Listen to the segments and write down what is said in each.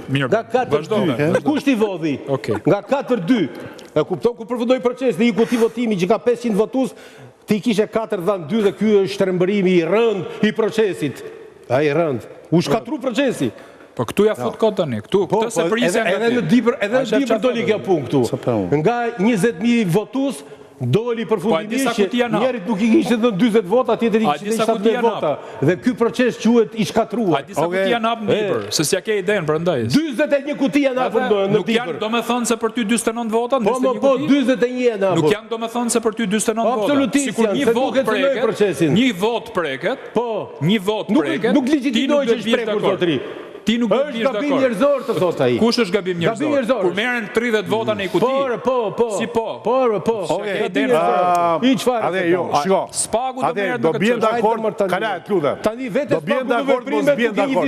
Mirë, nga 4-2. Kush t'i vodhi? Nga 4-2. E kupton ku përfundoi procesi, dhe i votimi që ka 500 votues, ti kishe 4-2 dhe ky është rëmbërimi i rënd i procesit. Ai rënd. U shkatru procesi. Po këtu ja fut kot tani. Këtu këtë se prisja edhe në dibër doli kjo punë këtu. Nga 20.000 votues doli përfundimisht që njerit nuk i kishte dhënë 40 vota, tjetri i kishte 17 vota. Dhe ky proces quhet i shkatruar. A disa kuti janë hap në dibër, se s'ja ke idenë prandaj. 41 kuti janë hapur në dibër. Nuk janë domethënë se për ty 49 vota, po 41 janë hapur. Nuk janë domethënë se për ty 49 vota. Absolutisht. Sikur një vot preket, një vot preket, po, një vot preket. Nuk legjitimoj që shprekur zotëri. Ti nuk do të bish dakord. Është gabim njerëzor të thot ai. Kush është gabim njerëzor? Kur merren 30 vota në një kuti. Po. Si po? Po. I çfarë? Atë jo, shiko. Spagu do merret do bien dakord. Kala, lutem. Tani vetë do bien dakord, mos bien dakord.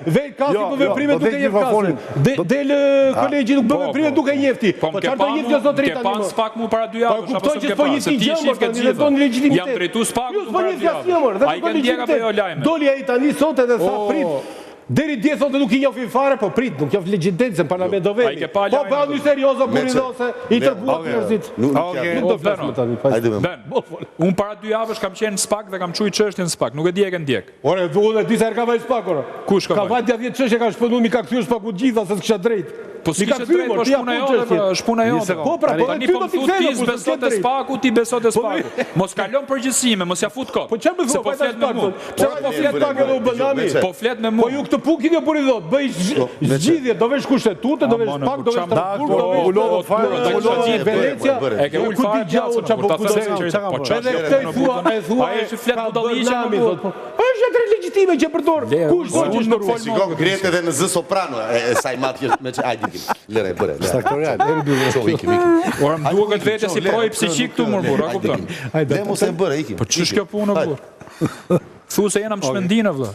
Vetë kasi po veprime duke jep kasin. Del kolegji nuk bë veprime duke njefti. Po çfarë do njefti zotëri tani? Ke pas spak mu para 2 javësh apo s'ke pas? Se ti shif ke gjithë. Jam drejtu spagu para 2 javësh. Ai ka ndjek apo jo lajme? Doli ai tani sot edhe sa prit. Deri dje thotë nuk i njofin fare, po prit, nuk njof legjidencën parlament do vemi. Po bëni seriozo buridose, i tërbuat njerëzit. Nuk do flas më tani. Unë para 2 javësh kam qenë në SPAK dhe kam çuj çështjen në SPAK, nuk e di e ke ndjek. Ore, unë disa herë ka vaj SPAK ora. Kush ka vaj? Ka vaj 10 çështje ka shpënuar mi ka kthyer SPAK-u gjitha se s'kisha drejt. Po si ka drejt, po shpuna jote, shpuna jote. Po pra, po tani po më thut ti beso te SPAK-u, ti beso te SPAK-u. Mos kalon përgjegjësime, mos ja fut kot. Po çfarë më thua? Po flet me mua. Po flet pak edhe u bënami. Po flet me mua. Po ju këtë pukin e buridhot, bëj zgjidhje, do vesh kushtetute, do vesh SPAK, do vesh Strasburg, do vesh ulodhë fare, Venecia. E ke ul fare gjatë çfarë po thua? Po çfarë e thua, ai është flet budalliqe me mua. Është atë legjitime që përdor. Kush do të shndërfol? Shikoj Grete edhe në Z soprano, e saj mat që me çaj dikim. Lëre bëre. Saktorial. Ora më duket vetë si proj psiqik këtu më burr, a kupton? Hajde mos e bëre ikim. Po ç'është kjo punë burr? Thu se jena më shmendinë vëlla.